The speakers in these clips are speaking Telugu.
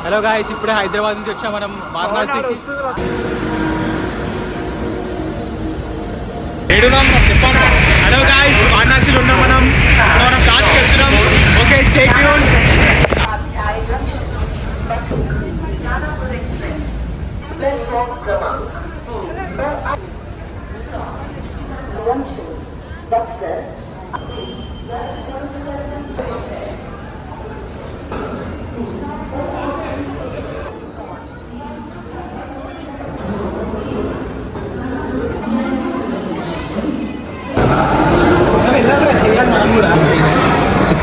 హలో గాయ్స్, ఇప్పుడే హైదరాబాద్ నుంచి వచ్చాం మనం వారణాసికి. హలో గాయ్స్, వారణాసిలో ఉన్నాం మనం తాజ్కి వెళ్తున్నాం. Okay, stay tune.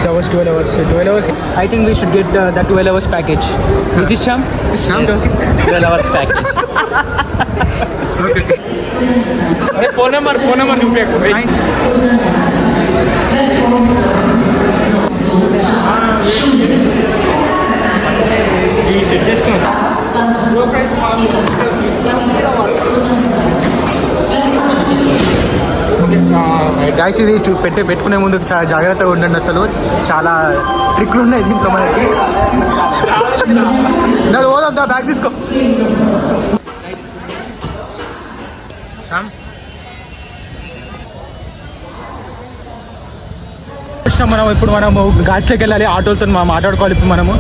hours, 12 hours. I think we should get the 12 hours package. Is it Sham? Sham, yes. 12 hours package. Okay. Phone number you pay. Guys, ఇది పెట్టుకునే ముందు చాలా జాగ్రత్తగా ఉండండి. అసలు చాలా ట్రిక్లు ఉన్నాయి దీంట్లో మనకి. నన్ను పోదా, బ్యాగ్ తీసుకో. మనం ఇప్పుడు ఘాట్స్లోకి వెళ్ళాలి. ఆటోలతో మనం మాట్లాడుకోవాలి ఇప్పుడు మనము.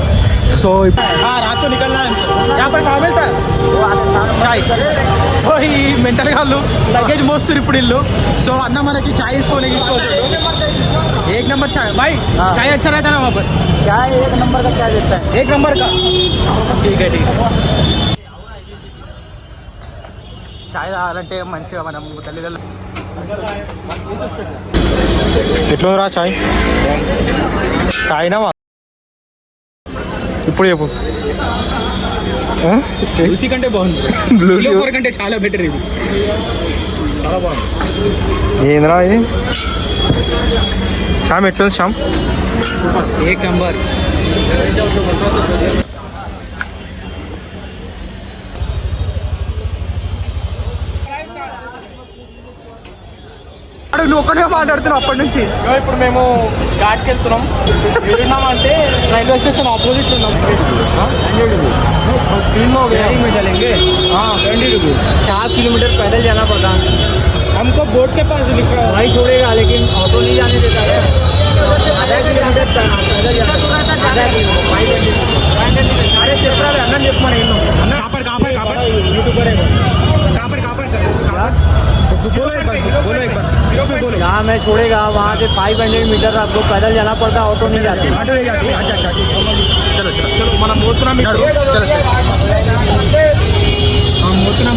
సో రాత్రి నికల్నా చాయ్. సో ఈ మెంటల్ గాళ్ళు లగేజ్ మోస్తారు ఇప్పుడు ఇల్లు. సో అన్న మనకి చాయ్ తీసుకొని एक नंबर चाय भाई. चाय अच्छा रहता है ना वहाँ पर? चाय 1 नंबर का चाय देता है. 1 नंबर का. ठीक है. చాయ్ తాగాలంటే మంచిగా మనం తల్లిదండ్రులు. ఎట్లా రా చాయ్ తాగినావా? ఇప్పుడు చెప్పు. లూసీ కంటే బాగుంది. లూసీ కంటే చాలా బెటర్ ఇది. చాలా బాగుంది. ఏంద్రా ఇది? శ్యామ్ ఎట్లా ఉంది? శ్యామ్ 1 నంబర్. నువ్వు ఒక్కడే మాట్లాడుతున్నావు అప్పటి నుంచి. ఇప్పుడు మేము ఘాట్కి వెళ్తున్నాం. అంటే రైల్వే స్టేషన్ ఆపోజిట్ ఉన్నాం. 4 किलोमीटर पैदल जाना पड़ता है हमको. बोट के पास भाई छोड़ेगा, लेकिन ऑटो नहीं जाने देता है. आधा किलोमीटर पैदल जाना. अरे చెప్పరా అన్న చెప్పమని అన్న. కాపర్ యూట్యూబర్ है. कापर बोलो एक बार. जहाँ मैं छोड़ेगा वहाँ से 500 मीटर आपको पैदल जाना पड़ता. ऑटो नहीं जाती. अच्छा चलो మనం పోతున్నాం. चलो हम పోతున్నాం.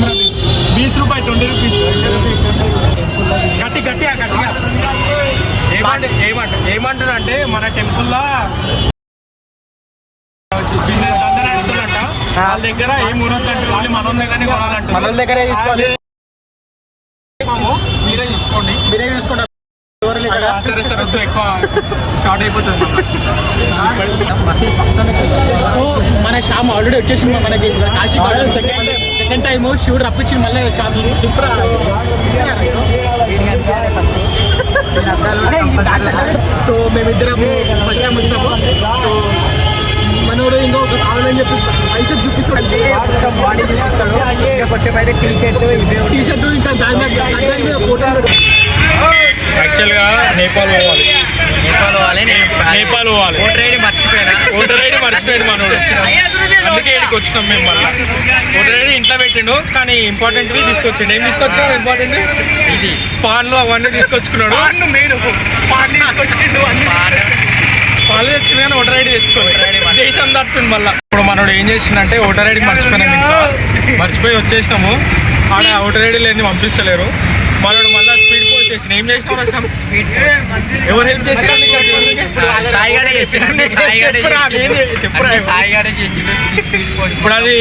20 రూపాయలు 20 రూపీస్. గట్టిగా ఏమంటారు అంటే మన టెంపుల్లో వాళ్ళ దగ్గర ఏం కొనొద్దంటే ఓన్లీ మన దగ్గరనే కొనాలంటే మన దగ్గరే తీసుకోవాలి. మీరే తీసుకోండి. సరే వద్దు, ఎక్కువ షార్ట్ అయిపోతుంది. సో మన షామ్ ఆల్రెడీ వచ్చేసింది మనకి కాశీ. సెకండ్ టైం శివుడు రప్పించింది మళ్ళీ షాప్. సో మేమిద్దరం ఫస్ట్ టైం వచ్చినాము. సో మనోడు ఇంకో ఒక కావాలని చెప్పి ఐసెట్ చూపిస్తాడు. బాడీ చూపిస్తాడు. వచ్చేపైతే టీ షర్ట్ ఇంకా దాని మీద ఫోటో. యాక్చువల్గా నేపాల్ పోవాలి. ఓటర్ ఐడి మర్చిపోయాడు మనోడు. అందుకే ఇక్కడికి వచ్చినాం మేము. మళ్ళీ ఓటర్ ఐడి ఇంట్లో పెట్టిండు, కానీ ఇంపార్టెంట్వి తీసుకొచ్చిండు. ఏం తీసుకొచ్చాడు? ఇంపార్టెంట్ ఇది పాన్లు అవన్నీ తీసుకొచ్చుకున్నాడు. పాలు తెచ్చుకుని కానీ ఓటర్ ఐడి తెచ్చుకోండి. దేశం తప్పుతుంది మళ్ళీ. ఇప్పుడు మనోడు ఏం చేసిందంటే ఓటర్ ఐడి మర్చిపోయినాం. ఇంట్లో మర్చిపోయి వచ్చేసినాము. ఆడ ఓటర్ ఐడి లేని పంపిస్తలేరు. మనోడు మళ్ళీ స్పీడ్ పోస్ట్ చేసిన. ఏం చేసినావు? ఎవరు హెల్ప్ చేసినా? ఇప్పుడు అది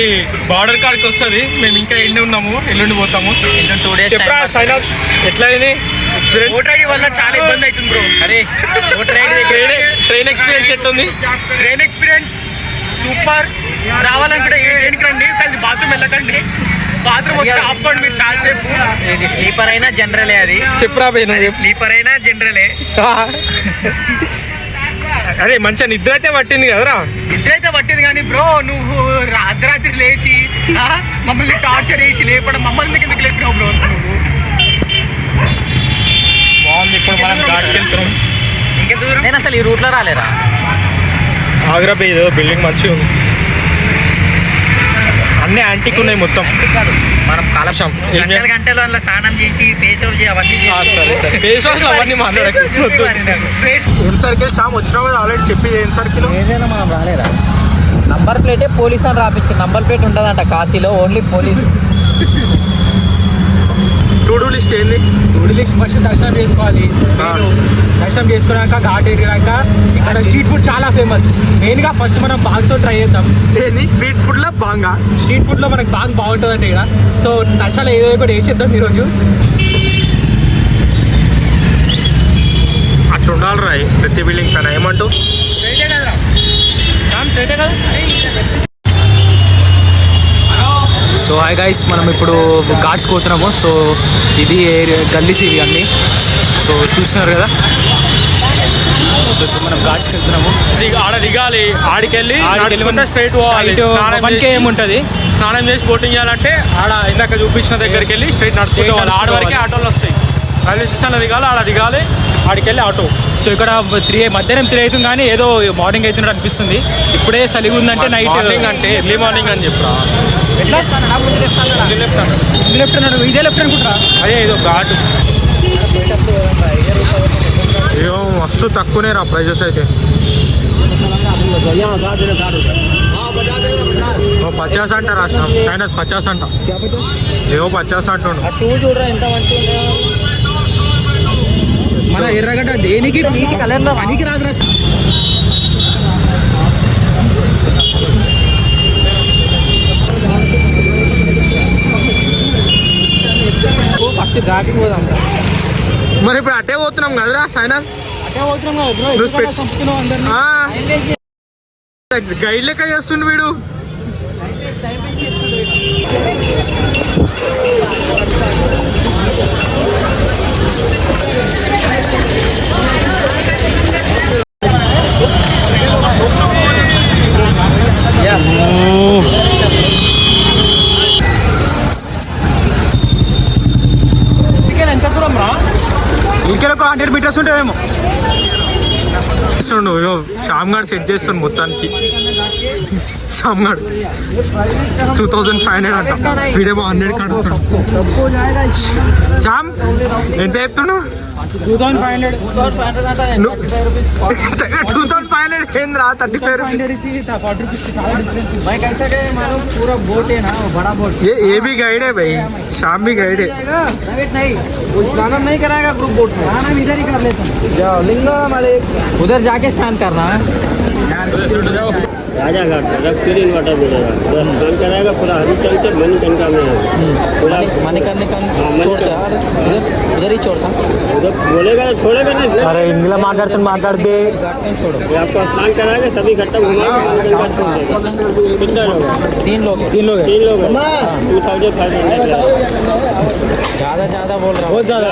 బార్డర్ కాడికి వస్తుంది. మేము ఇంకా ఎల్లుండి పోతాము. చెప్పరా ఎట్లా అయింది ఎక్స్పీరియన్స్? ఓటర్ ఐడి వల్ల చాలా ఇబ్బంది అవుతుంది బ్రో. అరే ఓటర్ ఐడి ట్రైన్ ఎక్స్పీరియన్స్ ఎట్లుంది? Train experience super. రావాలనుకుంటే ట్రైన్కి రండి, కానీ బాత్రూమ్ వెళ్ళకండి. బాత్రూమ్ వస్తే ఆపుకోండి మీరు చాలాసేపు. ఇది స్లీపర్ అయినా జనరలే. అది చెప్పురా పోయినా. స్లీపర్ అయినా జనరలే. అరే మంచిగా నిద్ర అయితే పట్టింది కదరా. నిద్ర అయితే పట్టింది కానీ బ్రో నువ్వు అర్ధరాత్రి లేచి మమ్మల్ని టార్చర్ చేసి లేపడం మమ్మల్ని కిందకి లేపినావు బ్రో. నువ్వు బాగుంది. ఇప్పుడు మనం ఘాట్కి వెళ్తున్నాం. నేను అసలు ఈ రూట్ లో రాలేరా. ఆగ్రా ఏదో బిల్డింగ్ మంచిగా ఉంది. అన్నీ యాంటిక్ ఉన్నాయి మొత్తం. మనం కలశం గంటలు అందులో స్నానం చేసి ఫేస్ వాష్ అవన్నీ ఎన్ సర్కిల్ షామ్ వచ్చినా కదా ఆల్రెడీ చెప్పి ఎన్ సర్కిల్ ఏదైనా మనం రాలేదా. నంబర్ ప్లేటే పోలీస్ అని రాపించింది. నంబర్ ప్లేట్ ఉంటుందంట కాశీలో, only police. To do list ఏంది? టు డూ లిస్ట్ ఫస్ట్ దర్శనం చేసుకోవాలి. దర్శనం చేసుకున్నాక ఘాట్ ఎగిరాక ఇక్కడ స్ట్రీట్ ఫుడ్ చాలా ఫేమస్. మెయిన్గా ఫస్ట్ మనం బాగ్తో ట్రై చేద్దాం. ఏంది స్ట్రీట్ ఫుడ్లో బాగా? స్ట్రీట్ ఫుడ్లో మనకు బాగా బాగుంటుంది అంటే ఇక్కడ. సో దర్శనం ఏదో ఒకటి వేసేద్దాం ఈరోజు. అట్లా ఉండాలి రా ప్రతి బిల్డింగ్ పైన. ఏమంటావు? సో హాయ్ గైస్, మనం ఇప్పుడు ఘాట్స్కి పోతున్నాము. సో ఇది గల్లీస్ ఇవి అన్నీ. సో చూస్తున్నారు కదా. సో ఇప్పుడు మనం ఘాట్స్కి వెళ్తున్నాము. ఆడ దిగాలి, ఆడికెళ్ళి స్ట్రైట్ ఏముంటుంది, స్నానం చేసి బోటింగ్ చేయాలంటే ఆడ ఇందాక చూపించిన దగ్గరికి వెళ్ళి స్ట్రైట్ నడుచుకోవాలి. ఆడ వరకే ఆటోలు వస్తాయి. రైల్వే స్టేషన్లో దిగాలి, ఆడ దిగాలి, ఆడికెళ్ళి ఆటో. సో ఇక్కడ మధ్యాహ్నం 3 అవుతుంది కానీ ఏదో మార్నింగ్ అవుతున్నట్టు అనిపిస్తుంది. ఇప్పుడే చలి ఉందంటే నైట్ అంటే ఎర్లీ మార్నింగ్ అని చెప్పరా. ఎట్లా లెఫ్ట్ అన్నాడు, ఇదే లెఫ్ట్ అనుకుంటా. అదే ఏదో ఘాట్. ఏమో మస్తు తక్కువనే రా ప్రైజెస్ అయితే. 50 అంటారా ఆయన? 50 అంట. ఏవో 50 అంటుండు. మన ఎర్రగడ్డ దేనికి పనికి రాదురా. ఫస్ట్ ఘాట్కి పోదాం. మరి ఇప్పుడు అట్టే పోతున్నాం కదరా సైనా. అట్టే పోతున్నాం కదా. గైడ్ లెక్క చేస్తుండు వీడు. ఇక్కడ ఒక 100 మీటర్స్ ఉంటుందేమో. శ్యామ్ గారు సెట్ చేస్తుండు మొత్తానికి. శ్యామ్ గారు 2500 అంట. వీడేమో 100 కడుతున్నాడు. శ్యామ్ ఎంత చెప్తున్నావు? 2500 ఏంద్రా 35 ये भी गाइड है भाई, शाम भी गाइड है. स्नान नहीं कराएगा ग्रुप बोट में, हम इधर ही कर लेते हैं. जाओ लिंगा हमारे उधर जाके स्नान करना है. राजा घाट फिर वाटर मिलेगा. स्नान कराएगा पूरा हरिचल से मणिकर्णिका में पूरा मणिकर्णिका छोड़ता है. उधर ही छोड़ता उधर बोलेगा छोड़ेगा नहीं. अरे इंग्लिश माताड़ते छोड़ो. आपको स्नान कराएगा सभी घट्टा घुमाएगा. कितना लोग? 3 लोग हैं. 3 लोग 2500 ज़्यादा बोल रहा हूँ. बहुत ज़्यादा.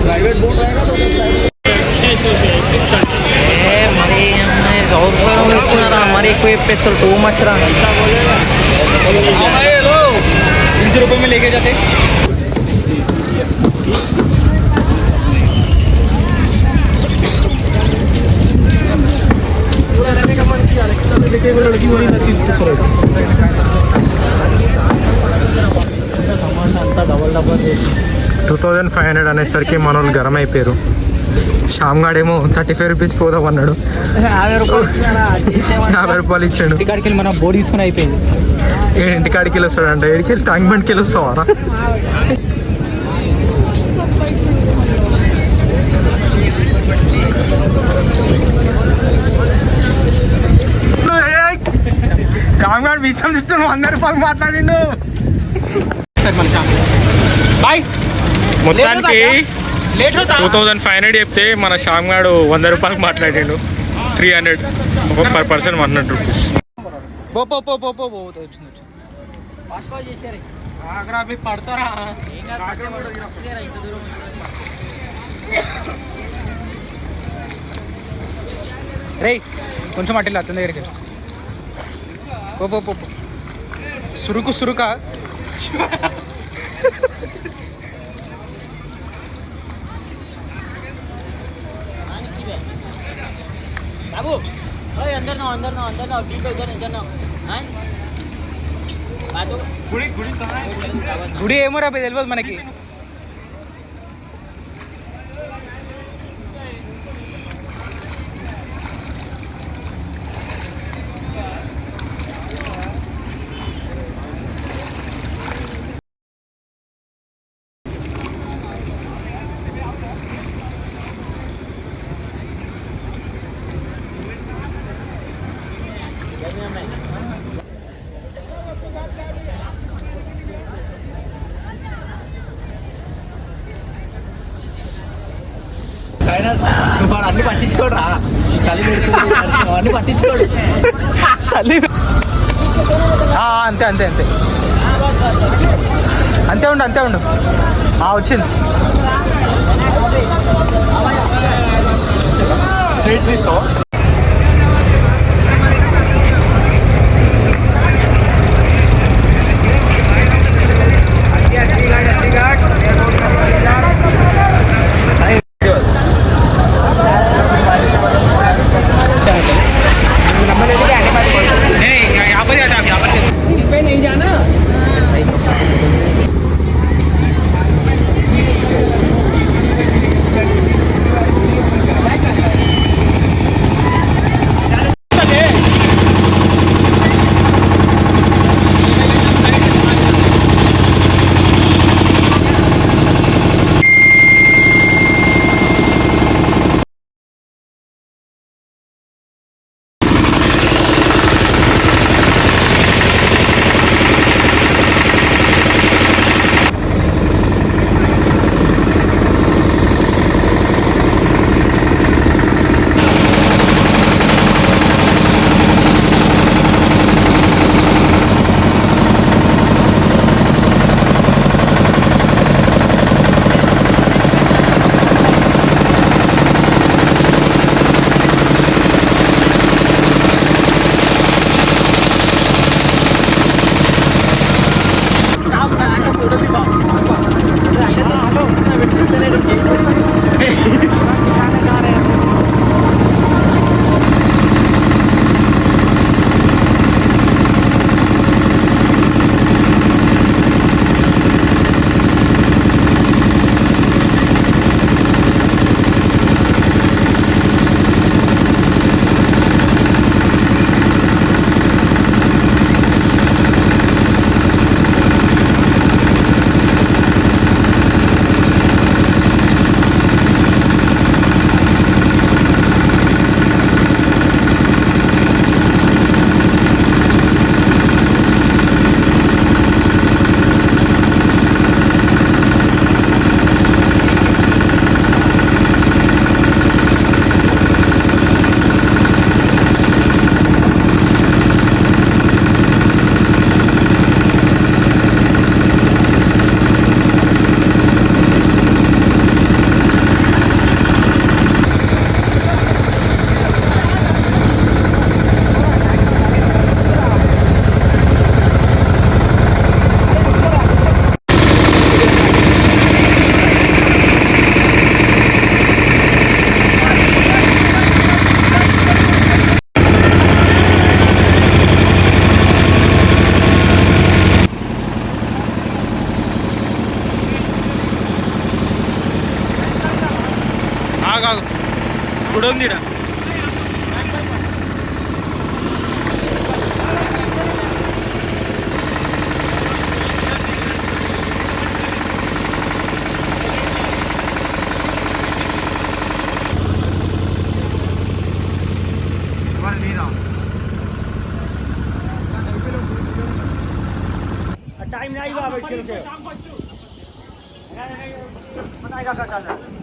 प्राइवेट बोट रहेगा तो हमारे कोई पेट्रोल टू मच रहा. 300 रुपये में लेके जाते. लड़की वही नदी 2500 అనేసరికి మన వాళ్ళు గరం అయిపోయారు. శ్యామ్ గాడేమో 35 రూపీస్ పోదాం అన్నాడు. 50 రూపాయలు ఇచ్చాడు. ఇంటికాడికి మనం బోర్డు తీసుకుని అయిపోయింది. ఇంటికాడికి వెళ్ళి వస్తాడంట. ఏడికి వెళ్ళి ట్యాంక్ బండ్కి వెళ్ళి వస్తావారా? శ్యామ్ గాడు విషయం చెప్తాను. 100 రూపాయలు మాట్లాడిండు. బాయ్. మొత్తానికి 2500 చెప్తే మన శ్యామ్ గాడు 100 రూపాయలకు మాట్లాడాడు. 300 per person 100 rupees. Fast fast చేశారు ఆగ్రా మీ పడతారా ఇంత దూరం వస్తుంది రేయ్ కొంచెం అట్టిల్లా అతని దగ్గరికి పో పో పో పో. సురుకు సురుక बाबू ओए अंदर ना अंदर ना अंदर ना ठीक है इधर ना हां बातों గుడి గుడి కहाँ है? గుడి ఏమో రా తెలియదు మనకి వాడు అన్ని పట్టించుకోడు రా చలి పెడుతుంది అన్ని పట్టించుకోడు చలి అంతే అంతే అంతే అంతే ఉండు అంతే ఉండు వచ్చింది గుడి ఉంది टाइम नहीं हुआ बैठ के बताएगा क्या चल रहा है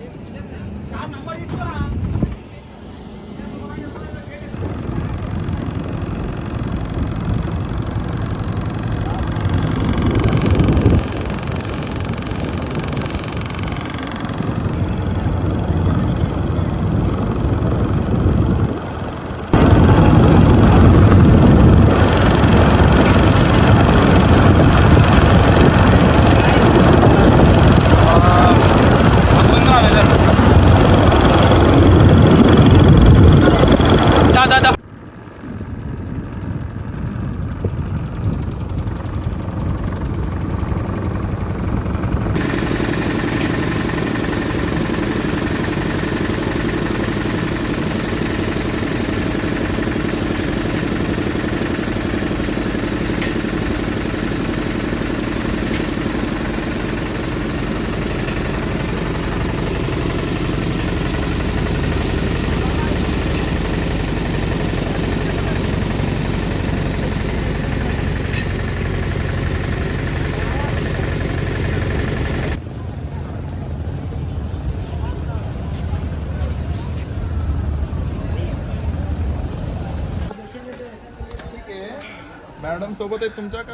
मॅडम सोबत आहे तुमच्या का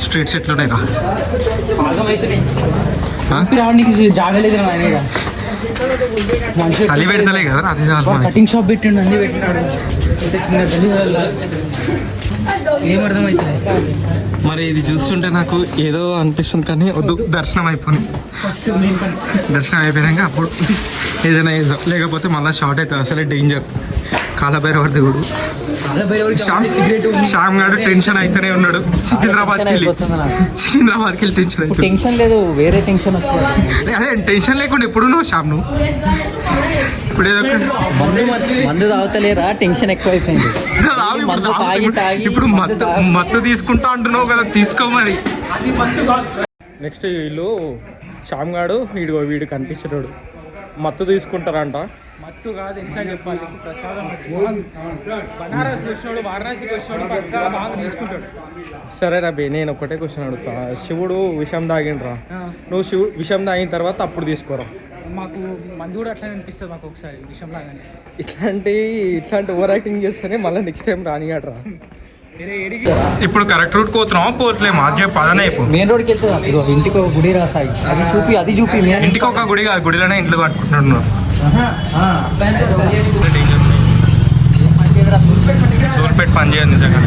స్ట్రీట్స్ ఎట్లున్నాయి రా రావడానికి జాగలేదు ఆయన చలి పెడతలే కదా అది చాలు మనకి. కటింగ్ షాప్ పెట్టిండు అన్ని పెట్టినాడు ఇంత చిన్న గలీజాలు ఏమర్థమవుతుంది మరి ఇది చూస్తుంటే నాకు ఏదో అనిపిస్తుంది కానీ వద్దు దర్శనం అయిపోయింది. ఫస్ట్ నేను దర్శనం అయిపోయాక అప్పుడు ఏదైనా చేద్దాం లేకపోతే మళ్ళీ షార్ట్ అవుతుంది అసలే డేంజర్ కాలభైరవ దేవుడు శ్యామ్ గారు టెన్షన్ అయితేనే ఉన్నాడు సికింద్రాబాద్కి వెళ్ళి టెన్షన్ అవుతుంది టెన్షన్ లేదు వేరే టెన్షన్ వస్తుంది అదే టెన్షన్ లేకుండా ఎప్పుడు నువ్వు శ్యామ్ నువ్వు ఇప్పుడు ఏదో మందు తాగుతలేరా టెన్షన్ ఎక్కువ అయిపోయింది మందు తాగి తాగి ఇప్పుడు మత్తు తీసుకుంటా అంటున్నావు కదా తీసుకో మరి. నెక్స్ట్ వీళ్ళు శ్యామ్ గాడు వీడు కనిపించాడు మత్తు తీసుకుంటారంట. మత్తు కాదు ఎన్నిసార్లు చెప్పాలి ప్రసాదం బనారస్కి వచ్చినాడు వారణాసికి వచ్చినాడు పక్కా బాగా తీసుకుంటాడు. సరే రబి నేను ఒకటే క్వశ్చన్ అడుగుతా, శివుడు విషం తాగిండ్రా, నువ్వు విషం తాగిన తర్వాత అప్పుడు తీసుకోరా? మాకు మందు కూడా అట్లా అనిపిస్తుంది మాకు ఒకసారి విషయం లాగానే. ఇట్లాంటి ఓవర్ యాక్టింగ్ చేస్తేనే మళ్ళీ నెక్స్ట్ టైం రానియాడరా. ఇప్పుడు కరెక్ట్ రూట్ పోతున్నావా పోట్లేమా అదే పదనే మెయిన్ రోడ్కి వెళ్తే ఇంటికి ఒక గుడి రాసాయి అది చూపి ఇంటికి ఒక గుడి కాదు గుడిలోనే ఇంట్లో కట్టుకుంటున్నాడు. టోల్పేట్ పని చేయాలి నిజంగా.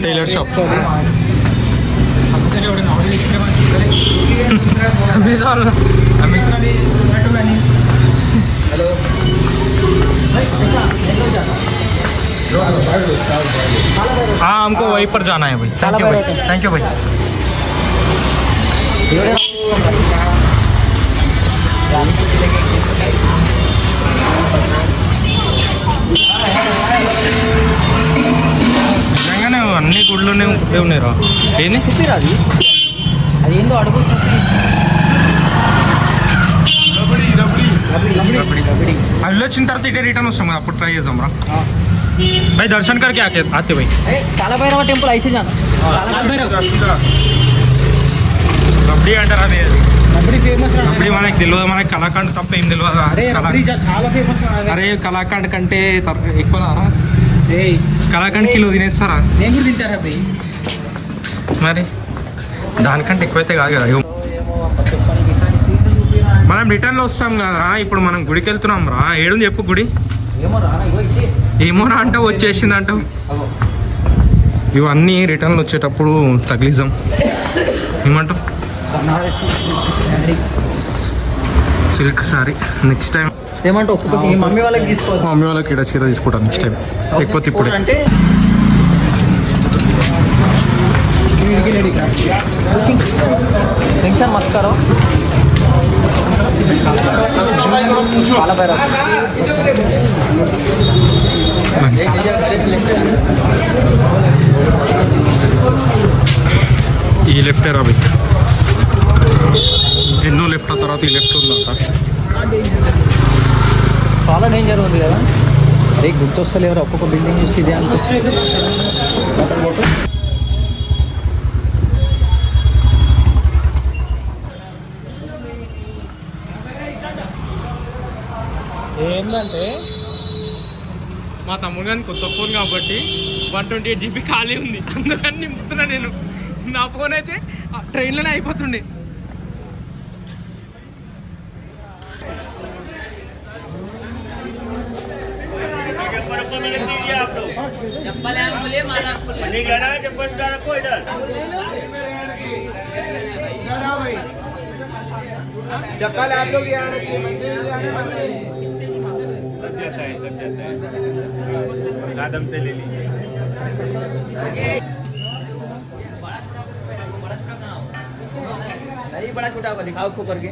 టైలర్ షాప్ हाँ हमको वहीं पर जाना है भाई. थैंक यू भाई. నిజంగానే అన్ని గుళ్ళోనే ఉన్నాయిరా. ఏంది అది అదేందో అడుగు అల్లు వచ్చిన తర్వాత ఇటే రిటర్న్ వస్తాం కదా అప్పుడు ట్రై చేద్దాం రా भाई. दर्शन करके आते भाई. కాలభైరవ టెంపుల్ ఐసే జానా రబ్డీ అంటారా అది? రబ్డీ ఫేమస్ రబ్డీ మనకి తెలియదు, మనకి కళాఖండ్ తప్ప ఏం తెలియదు. చాలా ఫేమస్ అరే కళాఖండ్ కంటే ఎక్కువ కళాఖండ్ కిలో తినేస్తారా? నేను కూడా తింటారా భయ్ మరి దానికంటే ఎక్కువైతే కాదు కదా. మనం రిటర్న్లో వస్తాం కదరా, ఇప్పుడు మనం గుడికి వెళ్తున్నాం రా. ఏడుంది చెప్పు గుడి? ఏమోరా అంటావు వచ్చేసింది అంటావు. ఇవన్నీ రిటర్న్లు వచ్చేటప్పుడు తగిలిజం ఏమంటావు? సిల్క్ సారీ నెక్స్ట్ టైం ఏమంటే ఒక్కొక్కటి మమ్మీ వాళ్ళకి తీసుకోవాలి. మమ్మీ వాళ్ళకి ఇక్కడ చీర తీసుకుంటాను నెక్స్ట్ టైం. లేకపోతే ఇప్పుడు అంటే టెన్షన్ మస్త్ కరో ఈ లెఫ్ట్ రా భాయ్. ఎన్నో లెఫ్ట్ తర్వాత ఈ లెఫ్ట్ ఉందంట. చాలా డేంజర్ ఉంది కదా. అరే గుర్తొస్తలేవరా ఒక్కొక్క బిల్డింగ్ చూసి ఇదే అనిపిస్తుంది. ఏంటంటే మా తమ్ముడు కానీ కొత్త ఫోన్ కాబట్టి 128 GB ఖాళీ ఉంది, అందుకని నింపుతున్నా నేను. నా ఫోన్ అయితే ట్రైన్లోనే అయిపోతుండే. चप्पल आप लोग यहाँ प्रसाद हमसे ले लीजिए. नहीं बड़ा छोटा होगा दिखाओ खूब करके.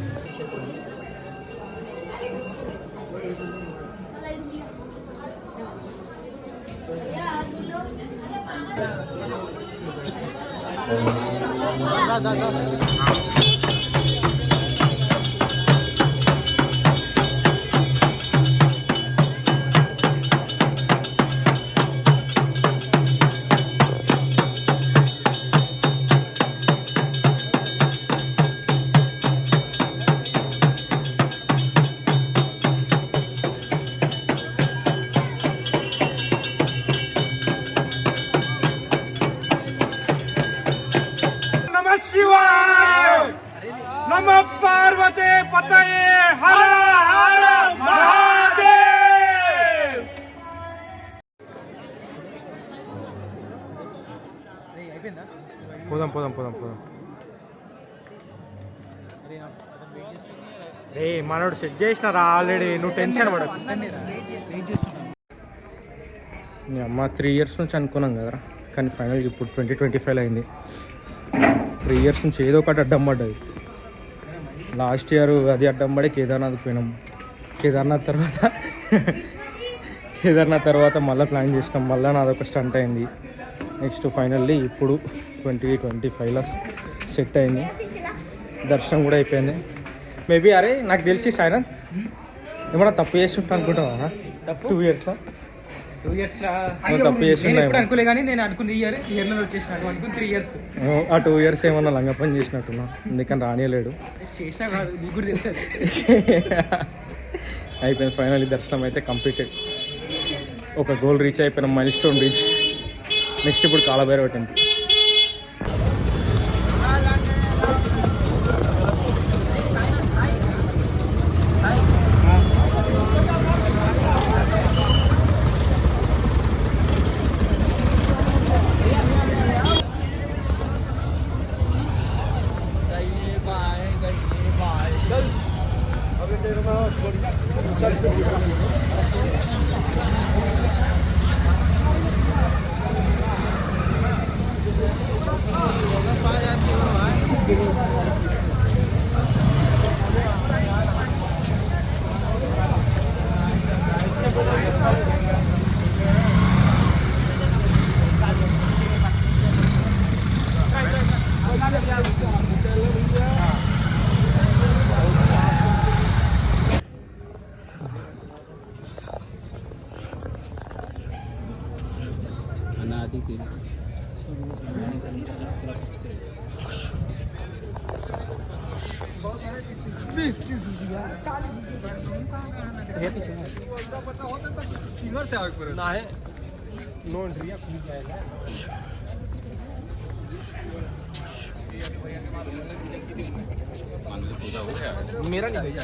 నమ పార్వతే పతయే హర హర మహాదేవ్. పోదాం పోదాం పోదాం పోదాం. రే మనోడు సెట్ చేసినారా ఆల్రెడీ, నువ్వు టెన్షన్ పడకు. మీ అమ్మ 3 years నుంచి అనుకున్నాం కదరా, కానీ ఫైనల్గా ఇప్పుడు 2025 అయింది. 3 years నుంచి ఏదో ఒకటి అడ్డం పడ్డది. లాస్ట్ ఇయర్ అది అడ్డం పడి కేదార్నాథ్కి పోయినాం. కేదార్నాథ్ తర్వాత మళ్ళీ ప్లాన్ చేసినాం, మళ్ళీ నాదొక స్టంట్ అయింది. నెక్స్ట్ ఫైనల్లీ ఇప్పుడు 2025లో సెట్ అయింది, దర్శనం కూడా అయిపోయింది. మేబీ అరే నాకు తెలిసి సాయినాథ్ ఏమన్నా తప్పు చేసి ఉంటా అనుకుంటావా? 2 yearsలో తప్పు చేసి అనుకోలే, కానీ నేను అనుకుంది ఇయర్లో వచ్చేసినట్టు అనుకుని 3 years. ఆ 2 years ఏమన్నా లంగ పని చేసినట్టున్నా, అందుకని రానియలేడు. చేసినా కాదు, నీకు కూడా తెలుసు. అయిపోయింది ఫైనల్లీ, దర్శనం అయితే కంప్లీటెడ్. ఒక గోల్ రీచ్ అయిపోయినాం, మైల్స్టోన్ రీచ్. నెక్స్ట్ ఇప్పుడు కాలభైరవ టెంపుల్. मेरा नहीं भेजा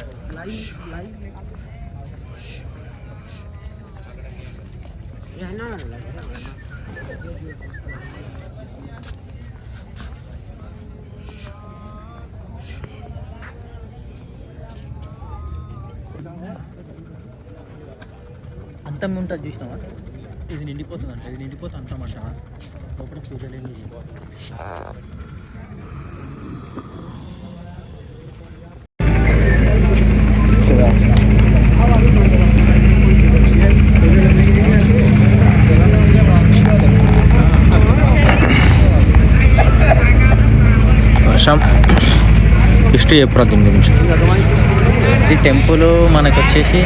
అంతం ఉంటుంది చూసినావా? ఇది నిండిపోతుంది అంట, ఇది నిండిపోతే అంటామంట. లోపల చూడలేదు. హిస్టరీ చెప్పరా దీని గురించి? ఈ టెంపుల్ మనకు వచ్చేసి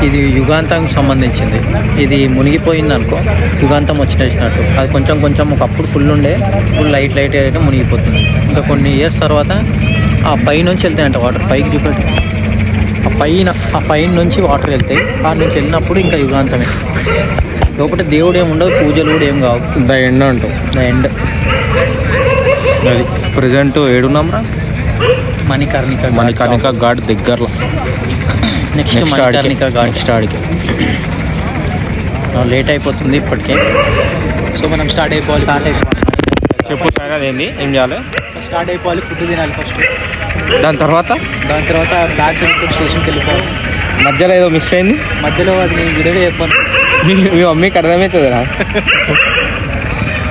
ఇది యుగాంతానికి సంబంధించింది. ఇది మునిగిపోయింది అనుకో, యుగాంతం వచ్చినట్టు. అది కొంచెం కొంచెం ఒకప్పుడు ఫుల్ ఉండే, ఫుల్ లైట్ అయితే మునిగిపోతుంది. ఇంకా కొన్ని ఇయర్స్ తర్వాత ఆ పై నుంచి వెళ్తాయంట వాటర్. పైకి చూపెట్టి ఆ పైన నుంచి వాటర్ వెళ్తాయి. ఆ నుంచి వెళ్ళినప్పుడు ఇంకా యుగాంతమే. లోపల దేవుడు ఏమి ఉండవు, పూజలు కూడా ఏం కావు. ద ఎండ్ అంటాం. The end. అది ప్రజెంట్ ఏడున్నాంరా? మణికర్ణిక ఘాట్ దగ్గరలో. నెక్స్ట్ మణికర్ణిక ఘాట్. నెక్స్ట్ ఆడికి లేట్ అయిపోతుంది ఇప్పటికే. సో మనం స్టార్ట్ అయిపోవాలి. చెప్పు సార్, అదేంటి ఏం చేయాలి? స్టార్ట్ అయిపోవాలి, ఫుడ్ తినాలి ఫస్ట్. దాని తర్వాత బ్యాగ్స్ స్టేషన్కి వెళ్ళిపోవాలి. మధ్యలో ఏదో మిస్ అయింది. మధ్యలో అది నేను విడిగా చెప్పాను. మీ మమ్మీకి అర్థమవుతుందిరా.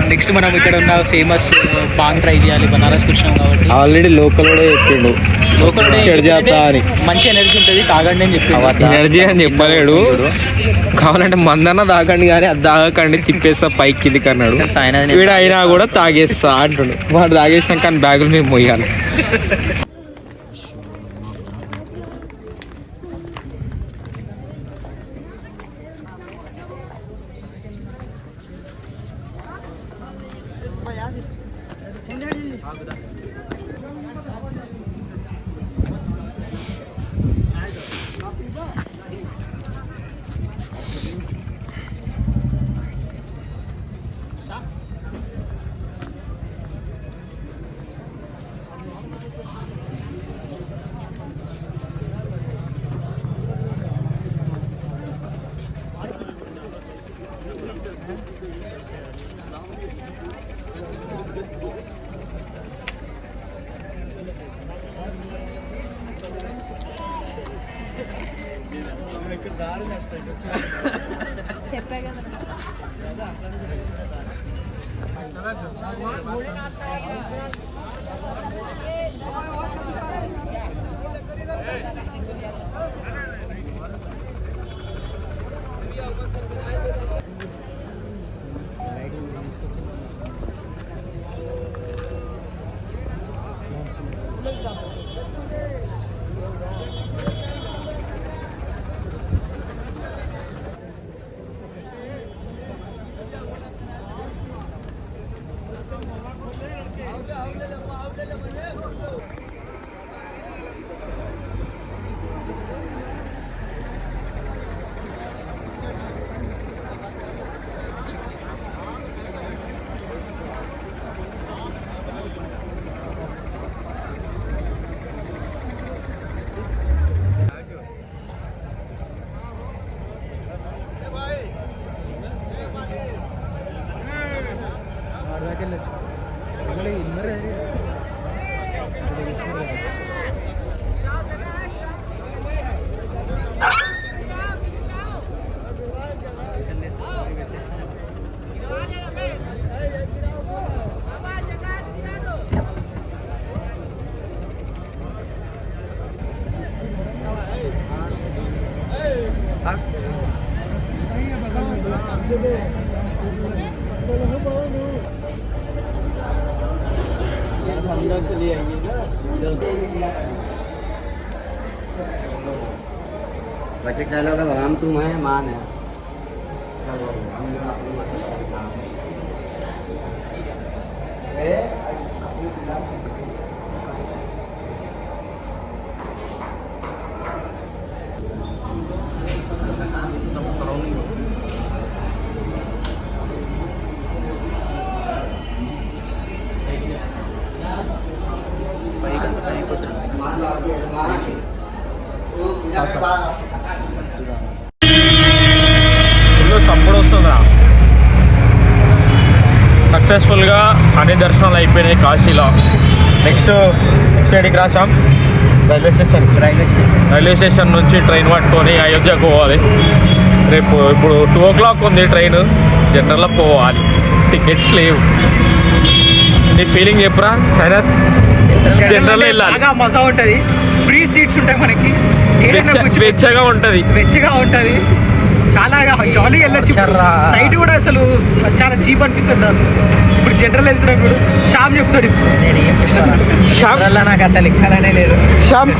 నెక్స్ట్ మనం ఇక్కడ ఉన్న ఫేమస్ పాంగ్ ట్రై చేయాలి. బనారస్కి వచ్చినాం కాబట్టి. ఆల్రెడీ లోకల్ కూడా చెప్పిండు అని. మంచి ఎనర్జీ ఉంటుంది, తాగండి అని చెప్పి. ఎనర్జీ అని చెప్పలేడు, కావాలంటే మందన్న తాగండి కానీ అది తాగకండి, తిప్పేస్తా పైకి కిందికి అన్నాడు. వీడు అయినా కూడా తాగేస్తా అంటుండు. వాడు తాగేసినాక కానీ బ్యాగులు మేము మొయ్యాలి. చెప్పా కదా बच्चे कह लो कि हम तुम है मान है తప్పుడు వస్తుందా సక్సెస్ఫుల్గా అన్ని దర్శనాలు అయిపోయినాయి కాశీలో. నెక్స్ట్ స్టేడికి రాసాం రైల్వే స్టేషన్ నుంచి ట్రైన్ పట్టుకొని అయోధ్యకు పోవాలి. రేపు ఇప్పుడు 2 o'clock ఉంది ట్రైన్, జనరల్లో పోవాలి, టికెట్స్ లేవు. నీ ఫీలింగ్ చెప్పురా సైనత్? జనరల్లో వెళ్ళాలి, మజా ఉంటుంది, ఫ్రీ సీట్స్ ఉంటాయి మనకి, వెచ్చగా ఉంటుంది, చాలా జాలీగా వెళ్ళొచ్చు. నైట్ కూడా అసలు చాలా చీప్ అనిపిస్తుంది నాకు. ఇప్పుడు జనరల్ వెళ్తున్నాం ఇప్పుడు శ్యామ్ చెప్తాడు, నాకు అసలు ఎక్కాలనే లేదు. శ్యామ్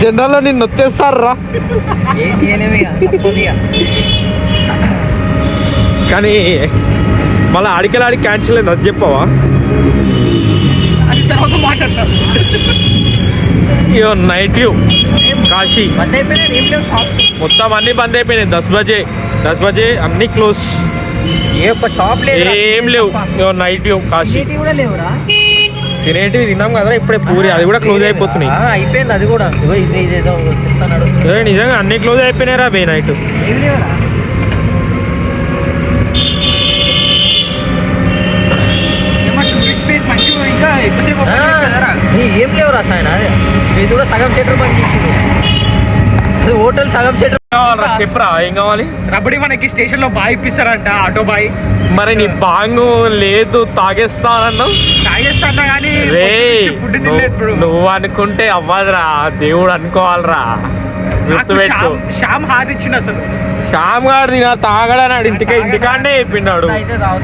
జనరల్లో నిన్ను నొత్తేస్తారా కానీ మళ్ళీ ఆడికి క్యాన్సిల్ అయింది, అది చెప్పవా? అది తర్వాత మాట్లాడతాను. నైట్ వ్యూ కాశీ మొత్తం అన్ని బంద్ అయిపోయినాయి. 10 బజే అన్ని క్లోజ్, ఏ ఒక్క షాప్ లేదు, ఏం లేవు. నైట్ వ్యూ కాశీ కూడా లేవురా. తినేటివి తిన్నాం కదా ఇప్పుడే పూరి, అది కూడా క్లోజ్ అయిపోతున్నాయి. అయిపోయింది అది కూడా. ఇదేదో నిజంగా అన్ని క్లోజ్ అయిపోయినాయిరా బే నైట్. ఏం లేవురా. ఏం లేవురా సాయన, ఇది కూడా సగం థియేటర్ పని చేసింది. అది హోటల్ సగం థియేటర్. చెప్పరా ఏం కావాలి? రబడి మనకి స్టేషన్ లో బాయ్ ఇప్పిస్తారంట, ఆటో బాయ్. మరి నీ బాంగు లేదు తాగేస్తానన్నావు. తాగేస్తాను కానీ రే నువ్వు అనుకుంటే అవ్వదురా, దేవుడు అనుకోవాలరా, గుర్తుపెట్టు. శ్యామ్ హార్ ఇచ్చిండు అసలు. శ్యామ్ గారు తాగడన్నాడు, ఇంటికాడనే చెప్పిండాడు.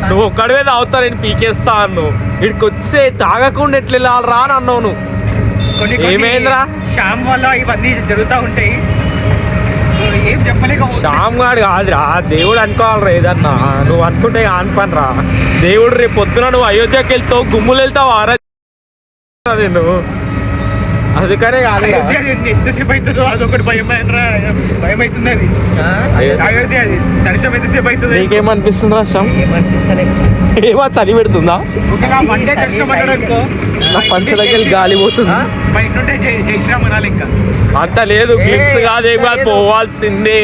నువ్వు ఒక్కడవే తాగుతా నేను పీకేస్తా అన్నావు. ఇక్కడికి వస్తే తాగకుండా ఎట్లా వెళ్ళాలరా అని అన్నావు నువ్వు. ఏమైందిరా? శ్యామ్ వల్ల ఇవన్నీ జరుగుతూ ఉంటాయి, ఏం చెప్పలేక. శ్యామ్ గారు కాదురా, దేవుడు అనుకోవాలరా ఏదన్నా. నువ్వు అనుకుంటే అనుకోనరా దేవుడు. రేపు పొద్దున నువ్వు అయోధ్యకి వెళ్తావు, గుమ్ములు వెళ్తావు, ఆరా నేను అందుకనే కాదు. ఎంతసేపు అవుతుందో అదొకటి భయం అవుతుంది. అది అయోధ్య, అది దర్శనం ఎంతసేపు అవుతుంది? నీకేమనిపిస్తుందిరా శ్యామ్? ఏమో చలి పెడుతుందా? మండే దర్శనం అన్నాడు అనుకో, నా పంచలకి వెళ్ళి గాలి పోతుంది. బయట ఉంటే చేసినాం అనాలి. ఇంకా అంత లేదు, క్లిప్స్ కాదేం కాదు, పోవాల్సిందే.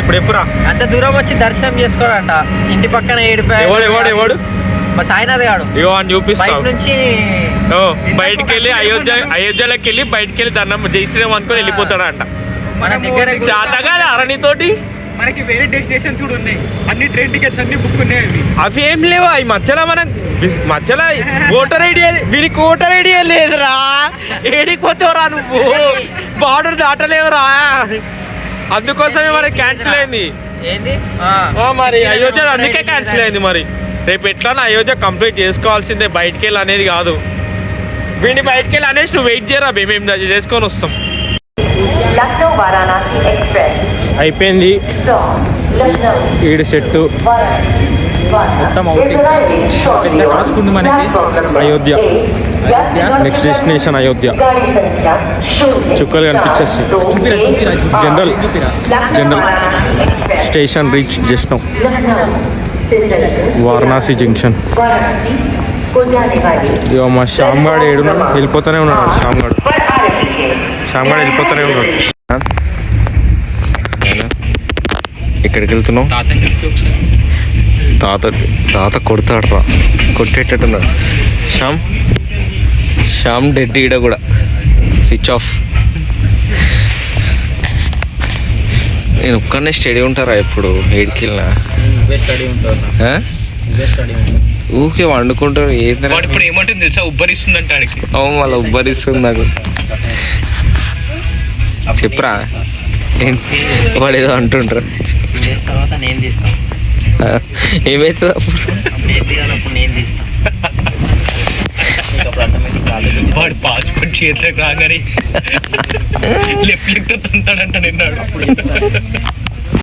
ఇప్పుడు ఎప్పుడా అంత దూరం వచ్చి దర్శనం చేసుకోరంట ఇంటి పక్కన ఎవడు మా సాయినాథ్ గాడు ఇగో అని చూపిస్తా బయట నుంచి బయటికి వెళ్ళి అయోధ్యలోకి వెళ్ళి బయటికి వెళ్ళి దండం జై శ్రీరామ్ అనుకుని వెళ్ళిపోతాడు అంట. మన దగ్గర జాతగా అరణితోటి మనకి వేరే డెస్టినేషన్స్ కూడా ఉన్నాయి, అన్ని ట్రైన్ టికెట్స్ అన్ని బుక్ ఉన్నాయి. అవి ఏం లేవు అవి మధ్యలో మధ్యలో ఓటర్ ఐడి వీడికి ఓటర్ ఐడి లేదురా, ఏడికి పోతావురా నువ్వు, బార్డర్ దాటలేవురా, అందుకోసమే మరి క్యాన్సిల్ అయింది. ఏంది మరి అయోధ్య అందుకే క్యాన్సిల్ అయింది. మరి రేపు ఎట్లా అయోధ్య కంప్లీట్ చేసుకోవాల్సిందే, బయటికి వెళ్ళి అనేది కాదు. వీడిని బయటికి వెళ్ళి అనేసి నువ్వు వెయిట్ చేయరా, మేము చేసుకొని వస్తాం. लखनऊ वाराणसी एक्सप्रेस అయిపోయింది ఈడు సెట్టు మొత్తం అవుట్ పెద్ద టాస్క్ ఉంది మనకి. Ayodhya next destination Ayodhya. చుక్కలు కనిపించేస్తాయి. జనరల్ స్టేషన్ రీచ్ చేసినాం. వారణాసి జంక్షన్. ఇక మా శ్యామ్ గాడు ఏడున్నాడు, వెళ్ళిపోతూనే ఉన్నాడు. శ్యామ్ గాడు వెళ్ళిపోతూనే ఉన్నాడు. ఎక్కడికి వెళ్తున్నావు? తాత కొడతాడు రా, కొట్టేటట్టున్నాడు. శ్యామ్ డెడ్ ఈడ కూడా స్విచ్ ఆఫ్. నేను ఒక్కనే స్టడీ ఉంటారా ఎప్పుడు ఏడికి వెళ్ళినా? ఊకే వండుకుంటారు. ఇప్పుడు ఏమంటుంది తెలుసా, ఉబ్బరిస్తుంది అంటే అవును మళ్ళీ ఉబ్బరిస్తుంది నాకు. చెప్పరా వాడు ఏదో అంటుంటారు. తర్వాత నేను తీస్తాను. ఏమవుతుంది అప్పుడు? నేను తీస్తాను. వాడు పాస్పోర్ట్ చేతిలోకి రాగానే లెఫ్ట్ తంతాడంట నిన్నాడు.